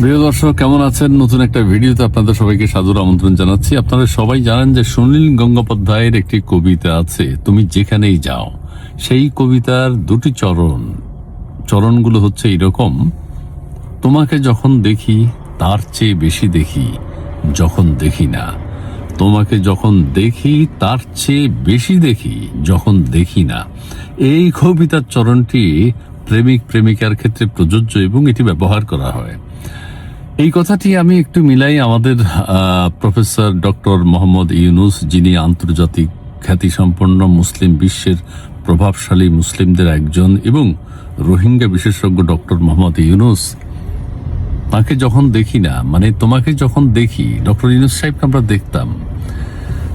প্রিয় দর্শক, কেমন আছেন? নতুন একটা ভিডিওতে আপনাদের সবাইকে সাদর আমন্ত্রণ জানাচ্ছি। আপনারা সবাই জানেন যে সুনীল গঙ্গোপাধ্যায়ের একটি কবিতা আছে, তুমি যেখানেই যাও। সেই কবিতার দুটি চরণগুলো হচ্ছে এরকম: তোমাকে যখন দেখি তার চেয়ে বেশি দেখি যখন দেখি না, তোমাকে যখন দেখি তার চেয়ে বেশি দেখি যখন দেখি না। এই কবিতার চরণটি প্রেমিক প্রেমিকার ক্ষেত্রে প্রযোজ্য এবং এটি ব্যবহার করা হয়। এই কথাটি আমি একটু মিলাই আমাদের প্রফেসর ডক্টর মোহাম্মদ ইউনুস, যিনি আন্তর্জাতিক খ্যাতিসম্পন্ন মুসলিম বিশ্বের প্রভাবশালী মুসলিমদের একজন এবং রোহিঙ্গা বিশেষজ্ঞ ডক্টর মোহাম্মদ ইউনুস, তাকে যখন দেখি না, মানে তোমাকে যখন দেখি, ডক্টর ইউনুস সাহেবকে আমরা দেখতাম,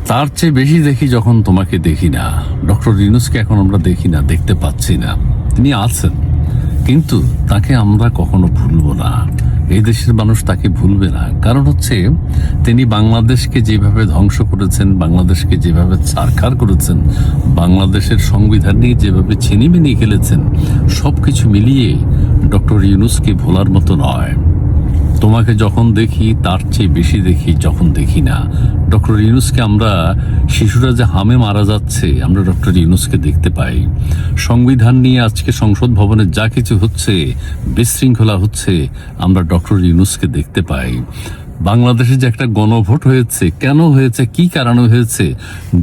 তার চেয়ে বেশি দেখি যখন তোমাকে দেখি না। ডক্টর ইউনুসকে এখন আমরা দেখি না, দেখতে পাচ্ছি না। তিনি আছেন, কিন্তু তাকে আমরা কখনো ভুলবো না। এই দেশের মানুষ তাকে ভুলবে না। কারণ হচ্ছে, তিনি বাংলাদেশকে যেভাবে ধ্বংস করেছেন, বাংলাদেশকে যেভাবে ছারখার করেছেন, বাংলাদেশের সংবিধান নিয়ে যেভাবে ছিনিমিনি খেলেছেন, সবকিছু মিলিয়ে ডক্টর ইউনুসকে ভোলার মতো নয়। তোমাকে যখন দেখি তার চেয়ে বেশি দেখি যখন দেখি না। ডক্টর ইউনুসকে আমরা, শিশুরা যে হামে মারা যাচ্ছে, আমরা ডক্টর ইউনুসকে দেখতে পাই। সংবিধান নিয়ে আজকে সংসদ ভবনে যা কিছু হচ্ছে, বিশৃঙ্খলা হচ্ছে, আমরা ডক্টর ইউনুসকে দেখতে পাই। বাংলাদেশে যে একটা গণভোট হয়েছে, কেন হয়েছে, কি কারণে হয়েছে?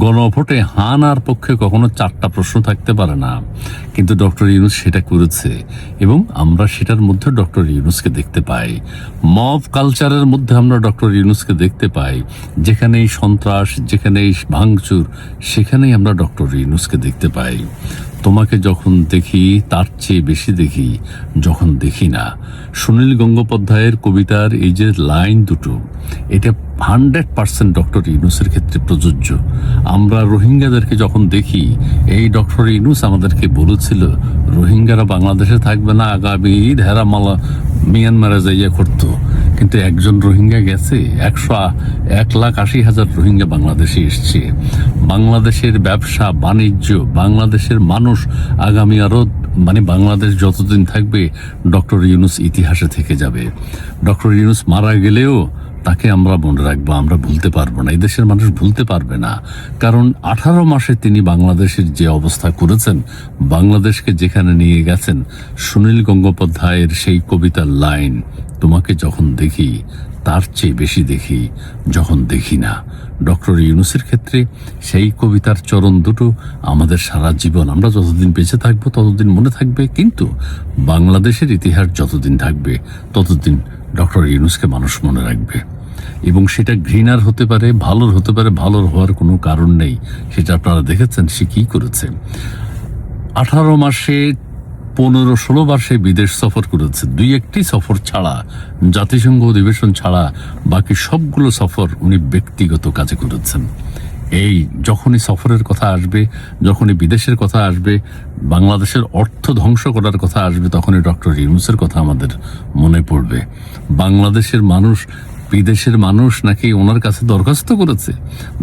গণভোটে হান আর পক্ষে কখনো 4টা প্রশ্ন থাকতে পারে না, কিন্তু ডক্টর ইউনুস সেটা করেছে এবং আমরা সেটার মধ্যে ডক্টর ইউনুসকে দেখতে পাই। মব কালচারের মধ্যে আমরা ডক্টর ইউনুসকে দেখতে পাই। যেখানেই সন্ত্রাস, যেখানেই ভাঙচুর, সেখানেই আমরা ডক্টর ইউনুসকে দেখতে পাই। তোমাকে যখন দেখি তার চেয়ে বেশি দেখি যখন দেখি না। সুনীল গঙ্গোপাধ্যায়ের কবিতার এই যে লাইন দুটো, এটা 100% ডক্টর ইউনুসের ক্ষেত্রে প্রযোজ্য। আমরা রোহিঙ্গাদেরকে যখন দেখি, এই ডক্টর ইউনুস আমাদেরকে বলেছিল রোহিঙ্গারা বাংলাদেশে থাকবে না, আগামী ঈদ হেরামালা মিয়ানমারে যাইয়া করতো, কিন্তু একজন রোহিঙ্গা গেছে, 1,80,000 রোহিঙ্গা বাংলাদেশে এসছে। বাংলাদেশের ব্যবসা বাণিজ্য, বাংলাদেশের মানুষ আগামী আরো, মানে বাংলাদেশ যতদিন থাকবে ডক্টর ইউনুস ইতিহাসে থেকে যাবে। ডক্টর ইউনুস মারা গেলেও তাকে আমরা মনে রাখবো, আমরা ভুলতে পারবো না। এই দেশের মানুষ ভুলতে পারবে না, কারণ 18 মাসে তিনি বাংলাদেশের যে অবস্থা করেছেন, বাংলাদেশকে যেখানে নিয়ে গেছেন। সুনীল গঙ্গোপাধ্যায়ের সেই কবিতার লাইন, তোমাকে যখন দেখি তার চেয়ে বেশি দেখি যখন দেখি না। ডক্টর ইউনুসের ক্ষেত্রে সেই কবিতার চরণ দুটো আমাদের সারা জীবন, আমরা যতদিন বেঁচে থাকবো ততদিন মনে থাকবে, কিন্তু বাংলাদেশের ইতিহাস যতদিন থাকবে ততদিন ডক্টর ইউনুসকে মানুষ মনে রাখবে। এবং সেটা ঘৃণার হতে পারে, ভালোর হতে পারে, ভালোর হওয়ার কোনো কারণ নেই। সেটা আপনারা দেখেছেন সে কি করেছে। 18 মাসে 15-16 বার সে বিদেশ সফর করেছে। 2-1টি সফর ছাড়া, জাতিসংঘ অধিবেশন ছাড়া বাকি সবগুলো সফর উনি ব্যক্তিগত কাজে করেছেন। এই যখনই সফরের কথা আসবে, যখনই বিদেশের কথা আসবে, বাংলাদেশের অর্থ ধ্বংস করার কথা আসবে, তখনই ডক্টর ইউনুসের কথা আমাদের মনে পড়বে। বাংলাদেশের মানুষ, বিদেশের মানুষ নাকি ওনার কাছে দরখাস্ত করেছে।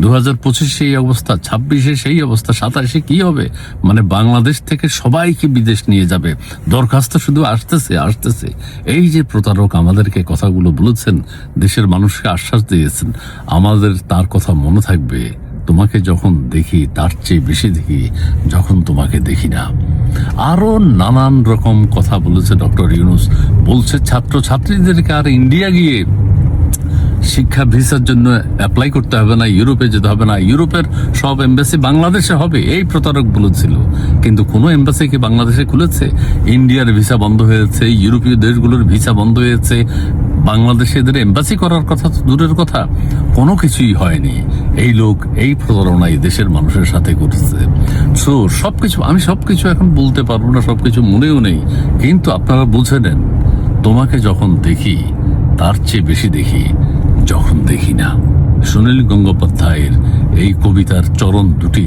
2025 সেই অবস্থা, 26-এ সেই অবস্থা, 27-এ কি হবে? মানে বাংলাদেশ থেকে সবাইকে বিদেশ নিয়ে যাবে, দরখাস্ত শুধু আসতেছে। এই যে প্রতারক আমাদেরকে কথাগুলো বলেছেন, দেশের মানুষকে আশ্বাস দিয়েছেন, আমাদের তার কথা মনে থাকবে। তোমাকে যখন দেখি তার চেয়ে বেশি দেখি যখন তোমাকে দেখি না। আরো নানান রকম কথা বলেছে ডক্টর ইউনুস। বলছে ছাত্রছাত্রীদেরকে আর ইন্ডিয়া গিয়ে শিক্ষা ভিসার জন্য অ্যাপ্লাই করতে হবে না, ইউরোপে যেতে হবে না, ইউরোপের সব এমবাসি বাংলাদেশে হবে, এই প্রতারক বলেছিল। কিন্তু কোনো এমবাসি কি বাংলাদেশে খুলেছে? ইন্ডিয়ার ভিসা বন্ধ হয়েছে, ইউরোপীয় দেশগুলোর ভিসা বন্ধ হয়েছে, বাংলাদেশে এদের এমবাসি করার কথা তো দূরের কথা, কোনো কিছুই হয়নি। এই লোক এই প্রতারণা এই দেশের মানুষের সাথে করেছে। সো সবকিছু, আমি সবকিছু এখন বলতে পারবো না, সবকিছু মনেও নেই, কিন্তু আপনারা বুঝে নেন, তোমাকে যখন দেখি তার চেয়ে বেশি দেখি যখন দেখি না। সুনীল গঙ্গোপাধ্যায়ের এই কবিতার চরণ দুটি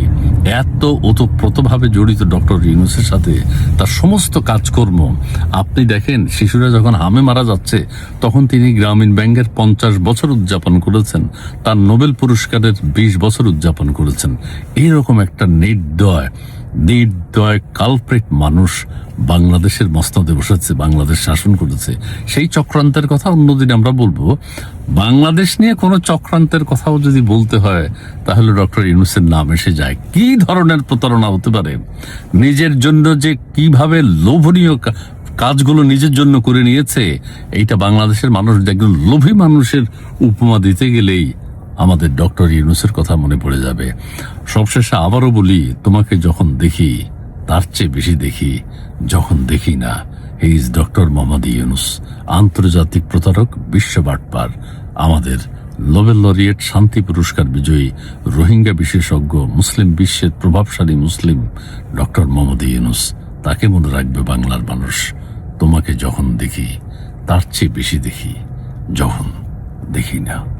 এত ওতপ্রোতভাবে জড়িত ডক্টর ইউনুসের সাথে, তার সমস্ত কাজকর্ম। আপনি দেখেন, শিশুরা যখন হামে মারা যাচ্ছে, তখন তিনি গ্রামীণ ব্যাংকের 50 বছর উদযাপন করেছেন, তার নোবেল পুরস্কারের 20 বছর উদযাপন করেছেন। এইরকম একটা নির্দয় নির্দয় কালপ্রেট মানুষ বাংলাদেশের মসনদে বসেছে, বাংলাদেশ শাসন করেছে। সেই চক্রান্তের কথা অন্যদিন আমরা বলবো। বাংলাদেশ নিয়ে কোনো চক্রান্তের কথাও যদি বলতে হয় তাহলে ডক্টর ইউনূসের নাম এসে যায়। কি ধরনের প্রতারণা হতে পারে, নিজের জন্য যে কিভাবে লোভনীয় কাজগুলো নিজের জন্য করে নিয়েছে, এইটা বাংলাদেশের মানুষ একজন লোভী মানুষের উপমা দিতে গেলেই আমাদের ডক্টর ইউনূসের কথা মনে পড়ে যাবে। সবশেষে আবারও বলি, তোমাকে যখন দেখি তার চেয়ে বেশি দেখি যখন দেখি না। He is doctor Mohammad Yunus, আন্তর্জাতিক প্রতারক, বিশ্ব বাটপার, আমাদের নোবেল লরিয়েট, শান্তি পুরস্কার বিজয়ী, রোহিঙ্গা বিশেষজ্ঞ, মুসলিম বিশ্বের প্রভাবশালী মুসলিম ডক্টর মোহাম্মদ ইউনূস। তাকে মনে রাখবে বাংলার মানুষ। তোমাকে যখন দেখি তার চেয়ে বেশি দেখি যখন দেখি না।